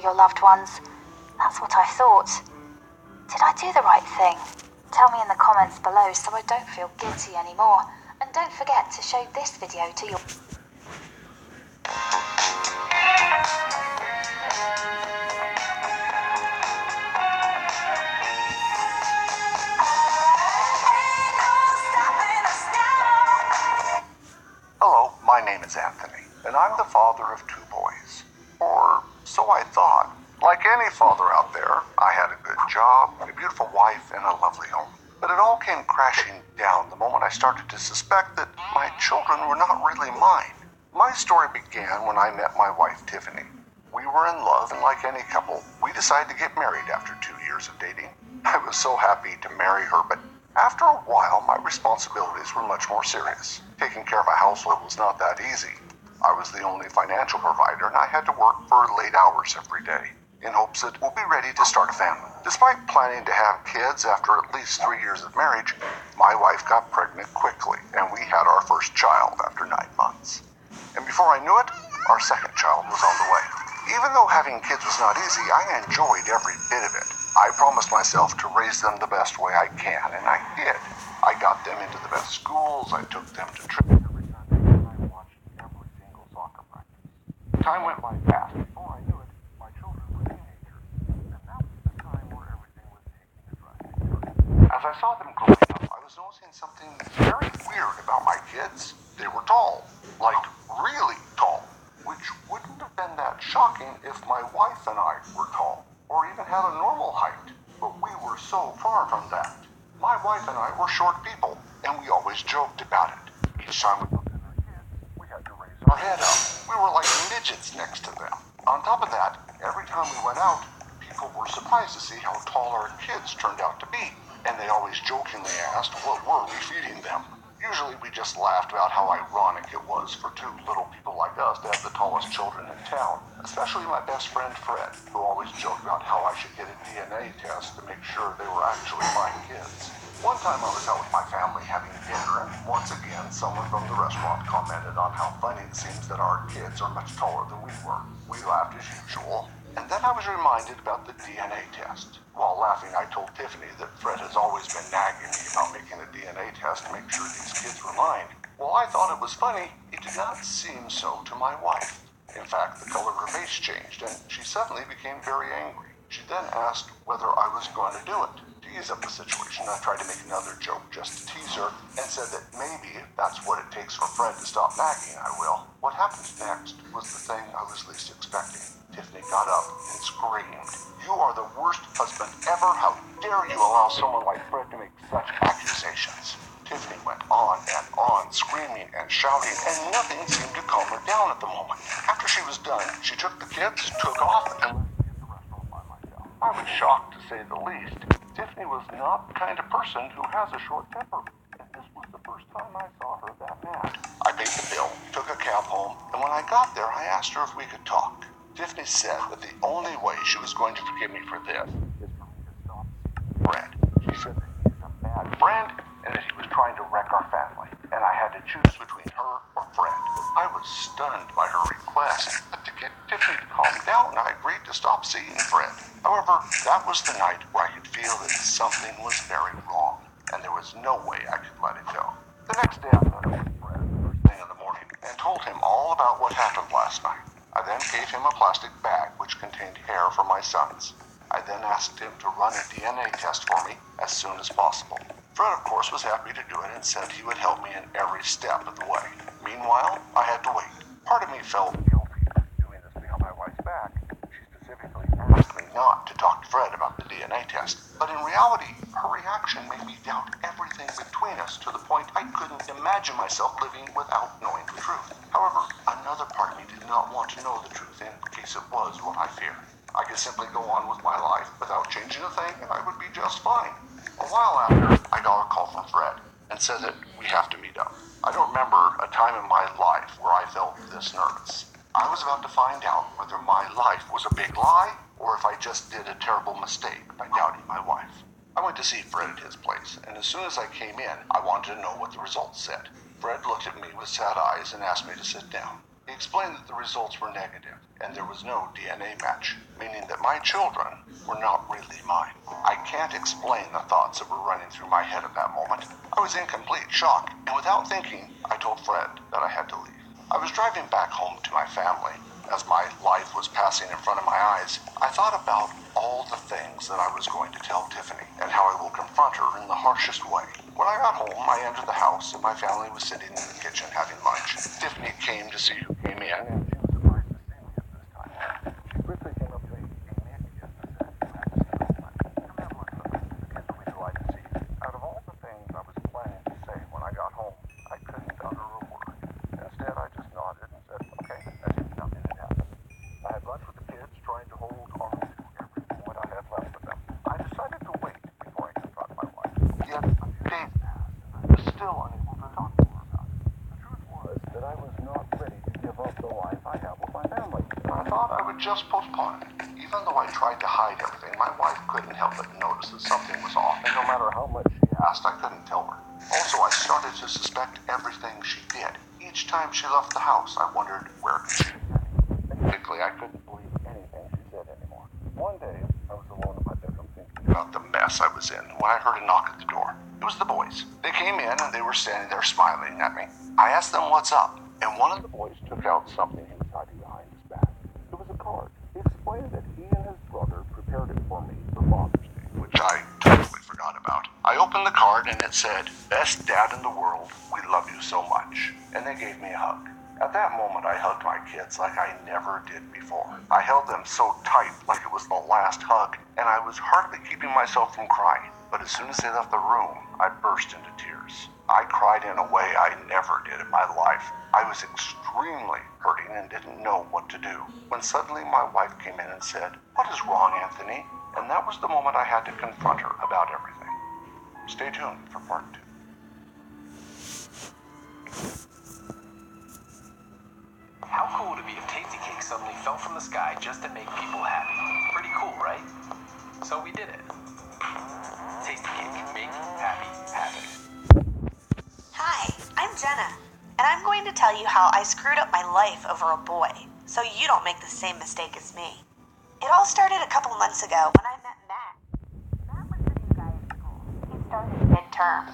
your loved ones. That's what I thought. Did I do the right thing? Tell me in the comments below so I don't feel guilty anymore. And don't forget to show this video to your... Hello, my name is Anthony, and I'm the father of 2 boys. Or so I thought. Like any father out there, I had a good job, a beautiful wife, and a lovely home. But it all came crashing down the moment I started to suspect that my children were not really mine. My story began when I met my wife, Tiffany. We were in love, and like any couple, we decided to get married after 2 years of dating. I was so happy to marry her, but after a while, my responsibilities were much more serious. Taking care of a household was not that easy. I was the only financial provider, and I had to work for late hours every day, in hopes that we'll be ready to start a family. Despite planning to have kids after at least 3 years of marriage, my wife got pregnant quickly, and we had our first child after 9 months. And before I knew it, our second child was on the way. Even though having kids was not easy, I enjoyed every bit of it. I promised myself to raise them the best way I can, and I did. I got them into the best schools, I took them to trips every Sunday, and I watched every single soccer practice. Time went by fast. Before I knew it, my children were teenagers, and that was the time where everything was taking a drastic turn. As I saw them growing up, I was noticing something very weird about my kids. They were tall, like really tall, which wouldn't have been that shocking if my wife and I were tall, or even had a normal height, but we were so far from that. My wife and I were short people, and we always joked about it. Each time we looked at our kids, we had to raise our head up. We were like midgets next to them. On top of that, every time we went out, people were surprised to see how tall our kids turned out to be, and they always jokingly asked what were we feeding them. Usually we just laughed about how ironic it was for 2 little people like us to have the tallest children in town, especially my best friend Fred, who always joked about how I should get a DNA test to make sure they were actually my kids. One time I was out with my family having dinner, and once again someone from the restaurant commented on how funny it seems that our kids are much taller than we were. We laughed as usual, and then I was reminded about the DNA test. While laughing, I told Tiffany that Fred has always been nagging me about making a DNA test to make sure these kids were mine. While I thought it was funny, it did not seem so to my wife. In fact, the color of her face changed, and she suddenly became very angry. She then asked whether I was going to do it. To ease up the situation, I tried to make another joke just to tease her, and said that maybe if that's what it takes for Fred to stop nagging, I will. What happened next was the thing I was least expecting. Tiffany got up and screamed, "You are the worst husband ever. How dare you allow someone like Fred to make such accusations?" Tiffany went on, screaming and shouting, and nothing seemed to calm her down at the moment. After she was done, she took the kids, took off, and left me at the restaurant by myself. I was shocked, to say the least. Tiffany was not the kind of person who has a short temper, and this was the first time I saw her that mad. I paid the bill, took a cab home, and when I got there, I asked her if we could talk. Tiffany said that the only way she was going to forgive me for this is for me to stop seeing Fred. She said that he's a bad friend and that he was trying to wreck our family, and I had to choose between her or Fred. I was stunned by her request, but to get Tiffany to calm down, I agreed to stop seeing Fred. However, that was the night where I could feel that something was very wrong, and there was no way I could let it go. The next day I met up with Fred first thing in the morning and told him all about what happened last night. I then gave him a plastic bag which contained hair for my sons. I then asked him to run a DNA test for me as soon as possible. Fred, of course, was happy to do it and said he would help me in every step of the way. Meanwhile, I had to wait. Part of me felt guilty for doing this behind my wife's back. She specifically asked me not to talk to Fred about the DNA test. But in reality, her reaction made me doubt everything between us to the point I couldn't imagine myself living without knowing the truth. However, another part of me did not want to know the truth in case it was what I feared. I could simply go on with my life without changing a thing and I would be just fine. A while after, I got a call from Fred and said that we have to meet up. I don't remember a time in my life where I felt this nervous. I was about to find out whether my life was a big lie or if I just did a terrible mistake by doubting my wife. I went to see Fred at his place, and as soon as I came in, I wanted to know what the results said. Fred looked at me with sad eyes and asked me to sit down. He explained that the results were negative, and there was no DNA match, meaning that my children were not really mine. I can't explain the thoughts that were running through my head at that moment. I was in complete shock, and without thinking, I told Fred that I had to leave. I was driving back home to my family. As my life was passing in front of my eyes, I thought about all the things that I was going to tell Tiffany and how I will confront her in the harshest way. When I got home, I entered the house and my family was sitting in the kitchen having lunch. Tiffany came to see who came in, and she was surprised to see me at this time. She quickly came up to me, gave me a kiss, and said, "You have to stay home, honey. Come have lunch with us. The kids will be delighted to see you." Out of all the things I was planning to say when I got home, I couldn't utter a word. Instead, I just nodded and said, "Okay," as if nothing had happened. I had lunch with the kids, trying to hold on to every moment I had left with them. I decided to wait before I confront my wife. Yet, a few days passed, and I was still unable to talk to her about it. The truth was that I was not ready to give up the life I have with my family. I thought I would just postpone it. Even though I tried to hide everything, my wife couldn't help but notice that something was off, and no matter how much she asked, I couldn't tell her. Also, I started to suspect everything she did. Each time she left the house, I wondered where she was heading. Basically, I couldn't believe anything she said anymore. One day, I was alone in my bedroom thinking about the mess I was in when I heard a knock at the door. It was the boys. They came in and they were standing there smiling at me. I asked them what's up, and one of the boys took out something he was hiding behind his back. It was a card. He explained that he and his brother prepared it for me for Father's Day, which I totally forgot about. I opened the card and it said, "Best dad in the world, we love you so much." And they gave me a hug. At that moment, I hugged my kids like I never did before. I held them so tight, like it was the last hug, and I was hardly keeping myself from crying. But as soon as they left the room, I burst into tears. I cried in a way I never did in my life. I was extremely hurting and didn't know what to do, when suddenly my wife came in and said, "What is wrong, Anthony?" And that was the moment I had to confront her about everything. Stay tuned for part 2. How cool would it be if Tasty Cake suddenly fell from the sky just to make people happy? Pretty cool, right? So we did it. Tasty Cake, make happy happen. Hi, I'm Jenna, and I'm going to tell you how I screwed up my life over a boy, so you don't make the same mistake as me. It all started a couple months ago when I met Matt. Matt was the new guy at school. He started midterm.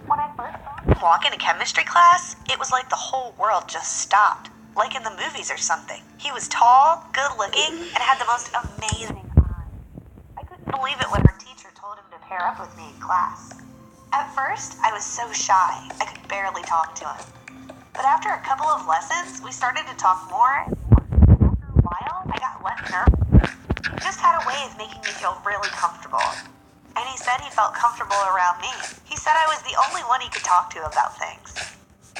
When I first saw him walk into chemistry class, it was like the whole world just stopped, like in the movies or something. He was tall, good-looking, and had the most amazing eyes. I couldn't believe it when our teacher told him to pair up with me in class. At first, I was so shy, I could barely talk to him. But after a couple of lessons, we started to talk more and more. After a while, I got less nervous. He just had a way of making me feel really comfortable. And he said he felt comfortable around me. He said I was the only one he could talk to about things.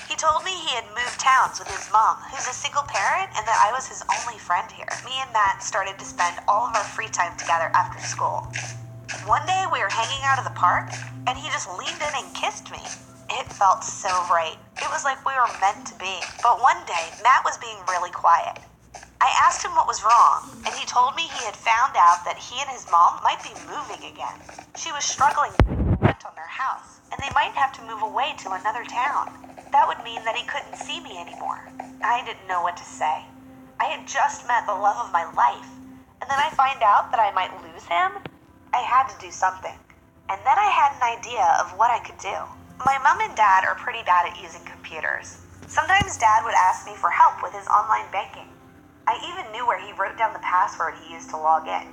He told me he had moved towns with his mom, who's a single parent, and that I was his only friend here. Me and Matt started to spend all of our free time together after school. One day we were hanging out at the park, and he just leaned in and kissed me. It felt so right. It was like we were meant to be. But one day, Matt was being really quiet. I asked him what was wrong, and he told me he had found out that he and his mom might be moving again. She was struggling to pay the rent on their house, and they might have to move away to another town. That would mean that he couldn't see me anymore. I didn't know what to say. I had just met the love of my life, and then I find out that I might lose him. I had to do something. And then I had an idea of what I could do. My mom and dad are pretty bad at using computers. Sometimes dad would ask me for help with his online banking. I even knew where he wrote down the password he used to log in.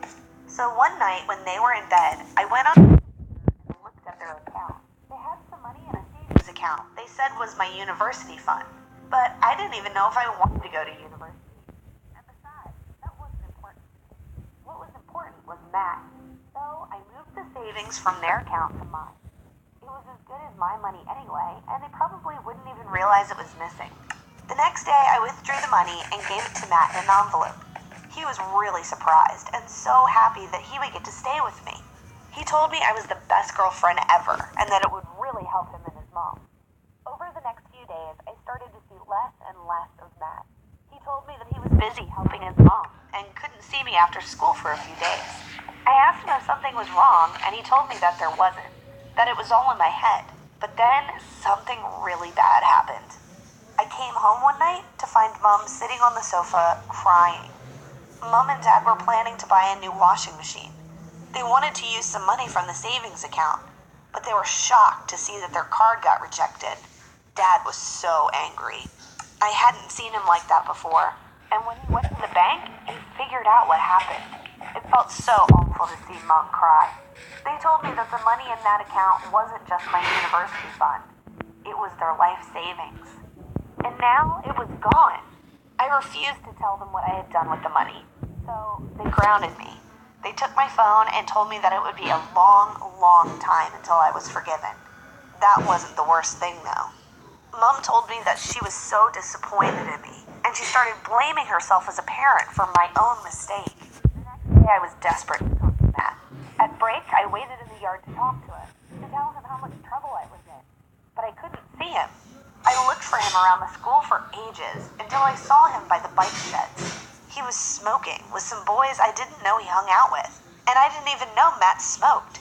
So one night when they were in bed, I went on and looked at their account. They had some money in a savings account they said was my university fund. But I didn't even know if I wanted to go to university. And besides, that wasn't important. What was important was Matt. So I moved the savings from their account to mine. It was as good as my money anyway, and they probably wouldn't even realize it was missing. The next day, I withdrew the money and gave it to Matt in an envelope. He was really surprised and so happy that he would get to stay with me. He told me I was the best girlfriend ever and that it would really help him and his mom. Over the next few days, I started to see less and less of Matt. He told me that he was busy helping his mom and couldn't see me after school for a few days. I asked him if something was wrong, and he told me that there wasn't, that it was all in my head. But then something really bad happened. I came home one night to find Mom sitting on the sofa, crying. Mom and Dad were planning to buy a new washing machine. They wanted to use some money from the savings account, but they were shocked to see that their card got rejected. Dad was so angry. I hadn't seen him like that before, and when he went to the bank, he figured out what happened. It felt so awful to see Mom cry. They told me that the money in that account wasn't just my university fund. It was their life savings. And now it was gone. I refused to tell them what I had done with the money, so they grounded me. They took my phone and told me that it would be a long, long time until I was forgiven. That wasn't the worst thing, though. Mom told me that she was so disappointed in me, and she started blaming herself as a parent for my own mistake. The next day, I was desperate to talk to Matt. At break, I waited in the yard to talk to him, to tell him how much trouble I was in. But I couldn't see him. I looked for him around the school for ages, until I saw him by the bike sheds. He was smoking with some boys I didn't know he hung out with, and I didn't even know Matt smoked.